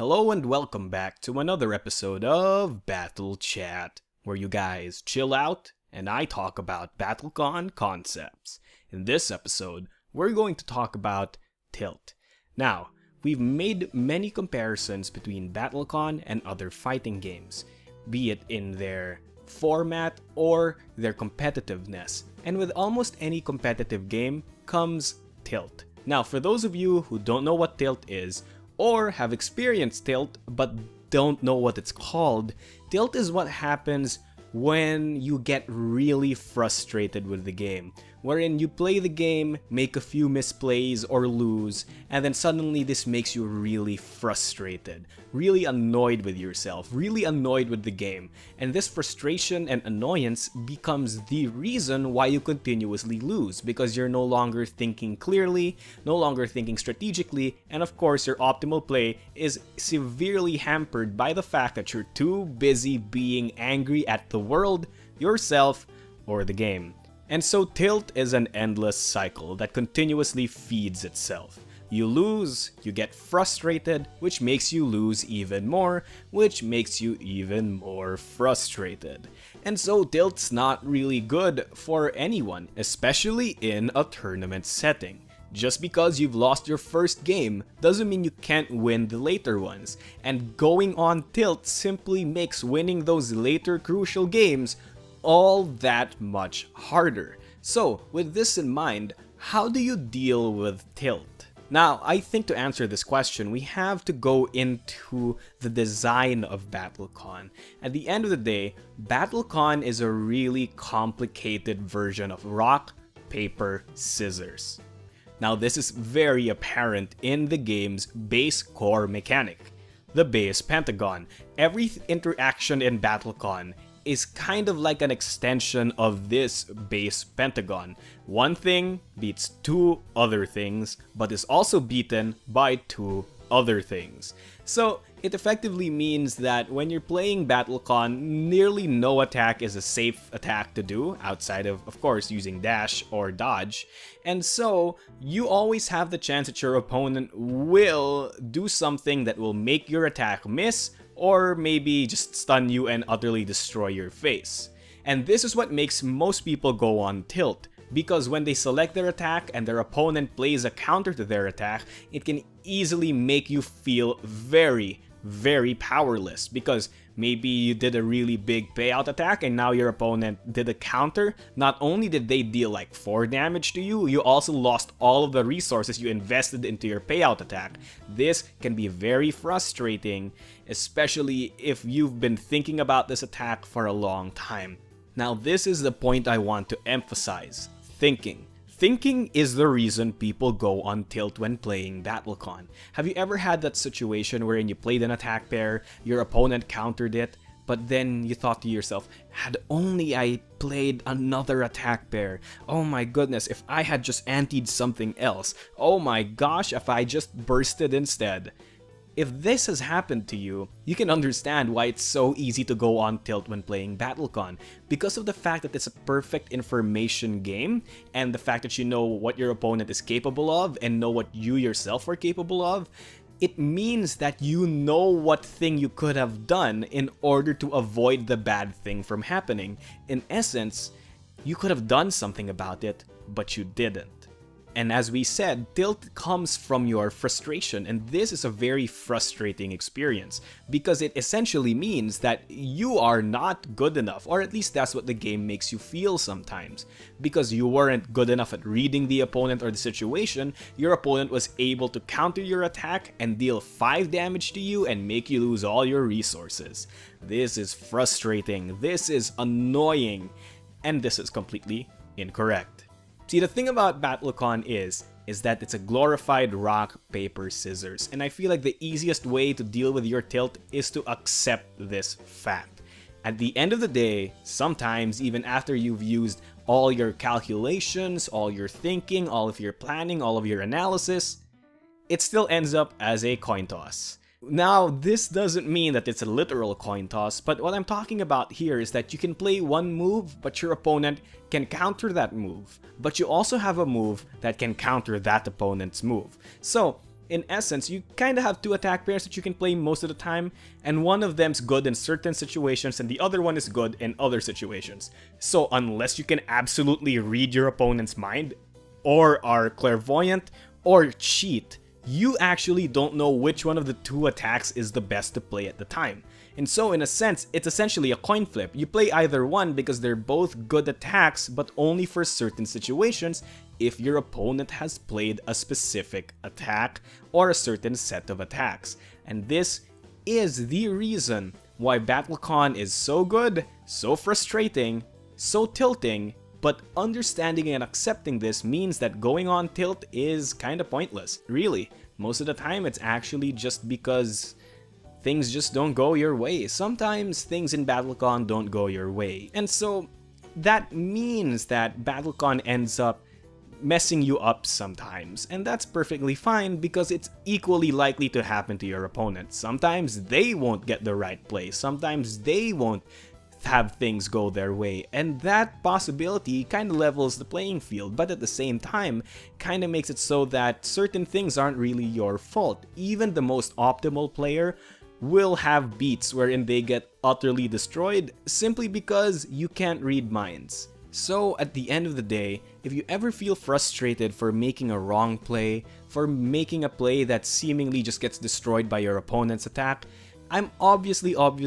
Hello and welcome back to another episode of BattleCHAT, where you guys chill out and I talk about BattleCon concepts. In this episode, we're going to talk about Tilt. Now, we've made many comparisons between BattleCon and other fighting games, be it in their format or their competitiveness. And with almost any competitive game comes Tilt. Now, for those of you who don't know what Tilt is, or have experienced Tilt but don't know what it's called, Tilt is what happens when you get really frustrated with the game, wherein you play the game, make a few misplays or lose, and then suddenly this makes you really frustrated, really annoyed with yourself, really annoyed with the game, and this frustration and annoyance becomes the reason why you continuously lose, because you're no longer thinking clearly, no longer thinking strategically, and of course your optimal play is severely hampered by the fact that you're too busy being angry at the world, yourself, or the game. And so Tilt is an endless cycle that continuously feeds itself. You lose, you get frustrated, which makes you lose even more, which makes you even more frustrated. And so Tilt's not really good for anyone, especially in a tournament setting. Just because you've lost your first game doesn't mean you can't win the later ones, and going on Tilt simply makes winning those later crucial games all that much harder. So, with this in mind, how do you deal with Tilt? Now, I think to answer this question, we have to go into the design of BattleCon. At the end of the day, BattleCon is a really complicated version of rock, paper, scissors. Now, this is very apparent in the game's base core mechanic, the base pentagon. Every interaction in BattleCon is kind of like an extension of this base pentagon. One thing beats two other things, but is also beaten by two other things. So it effectively means that when you're playing BattleCon, nearly no attack is a safe attack to do, outside of course, using dash or dodge. And so you always have the chance that your opponent will do something that will make your attack miss, or maybe just stun you and utterly destroy your face. And this is what makes most people go on Tilt, because when they select their attack and their opponent plays a counter to their attack, it can easily make you feel very powerless, because maybe you did a really big payout attack and now your opponent did a counter. Not only did they deal like 4 damage to you, you also lost all of the resources you invested into your payout attack. This can be very frustrating, especially if you've been thinking about this attack for a long time. Now, this is the point I want to emphasize. Thinking. Thinking is the reason people go on Tilt when playing BattleCon. Have you ever had that situation wherein you played an attack pair, your opponent countered it, but then you thought to yourself, had only I played another attack pair. Oh my goodness, if I had just antied something else. Oh my gosh, if I just bursted instead. If this has happened to you, you can understand why it's so easy to go on Tilt when playing BattleCon, because of the fact that it's a perfect information game, and the fact that you know what your opponent is capable of and know what you yourself are capable of. It means that you know what thing you could have done in order to avoid the bad thing from happening. In essence, you could have done something about it, but you didn't. And as we said, Tilt comes from your frustration, and this is a very frustrating experience, because it essentially means that you are not good enough, or at least that's what the game makes you feel sometimes. Because you weren't good enough at reading the opponent or the situation, your opponent was able to counter your attack and deal 5 damage to you and make you lose all your resources. This is frustrating, this is annoying, and this is completely incorrect. See, the thing about BattleCon is that it's a glorified rock, paper, scissors, and I feel like the easiest way to deal with your Tilt is to accept this fact. At the end of the day, sometimes even after you've used all your calculations, all your thinking, all of your planning, all of your analysis, it still ends up as a coin toss. Now, this doesn't mean that it's a literal coin toss, but what I'm talking about here is that you can play one move, but your opponent can counter that move. But you also have a move that can counter that opponent's move. So, in essence, you kind of have two attack pairs that you can play most of the time, and one of them's good in certain situations and the other one is good in other situations. So unless you can absolutely read your opponent's mind, or are clairvoyant, or cheat, you actually don't know which one of the two attacks is the best to play at the time. And so in a sense, it's essentially a coin flip. You play either one because they're both good attacks, but only for certain situations if your opponent has played a specific attack or a certain set of attacks. And this is the reason why BattleCon is so good, so frustrating, so tilting, but understanding and accepting this means that going on tilt is kinda pointless. Really, most of the time it's actually just because things just don't go your way. Sometimes things in BattleCon don't go your way. And so that means that BattleCon ends up messing you up sometimes. And that's perfectly fine because it's equally likely to happen to your opponent. Sometimes they won't get the right play. Sometimes they won't have things go their way, and that possibility kind of levels the playing field, but at the same time kind of makes it so that certain things aren't really your fault. Even the most optimal player will have beats wherein they get utterly destroyed simply because you can't read minds. So at the end of the day, if you ever feel frustrated for making a wrong play, for making a play that seemingly just gets destroyed by your opponent's attack, I'm obviously going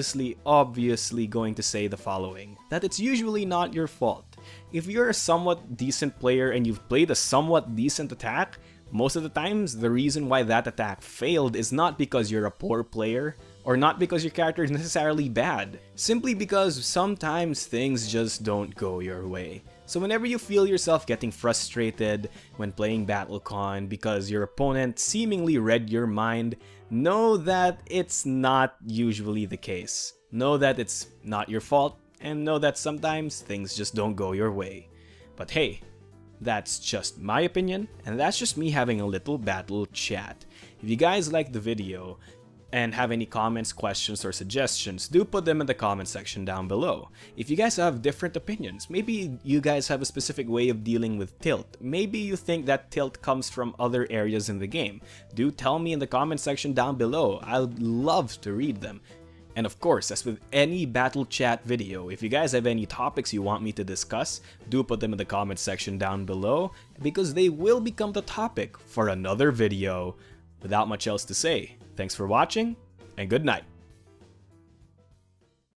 to say the following, that it's usually not your fault. If you're a somewhat decent player and you've played a somewhat decent attack, most of the times the reason why that attack failed is not because you're a poor player, or not because your character is necessarily bad, simply because sometimes things just don't go your way. So whenever you feel yourself getting frustrated when playing BattleCon because your opponent seemingly read your mind, know that it's not usually the case. Know that it's not your fault, and know that sometimes things just don't go your way. But hey, that's just my opinion, and that's just me having a little battle chat. If you guys like the video, and have any comments, questions, or suggestions, do put them in the comment section down below. If you guys have different opinions, maybe you guys have a specific way of dealing with tilt, maybe you think that tilt comes from other areas in the game, do tell me in the comment section down below. I'd love to read them. And of course, as with any battle chat video, if you guys have any topics you want me to discuss, do put them in the comment section down below, because they will become the topic for another video. Without much else to say, thanks for watching, and good night.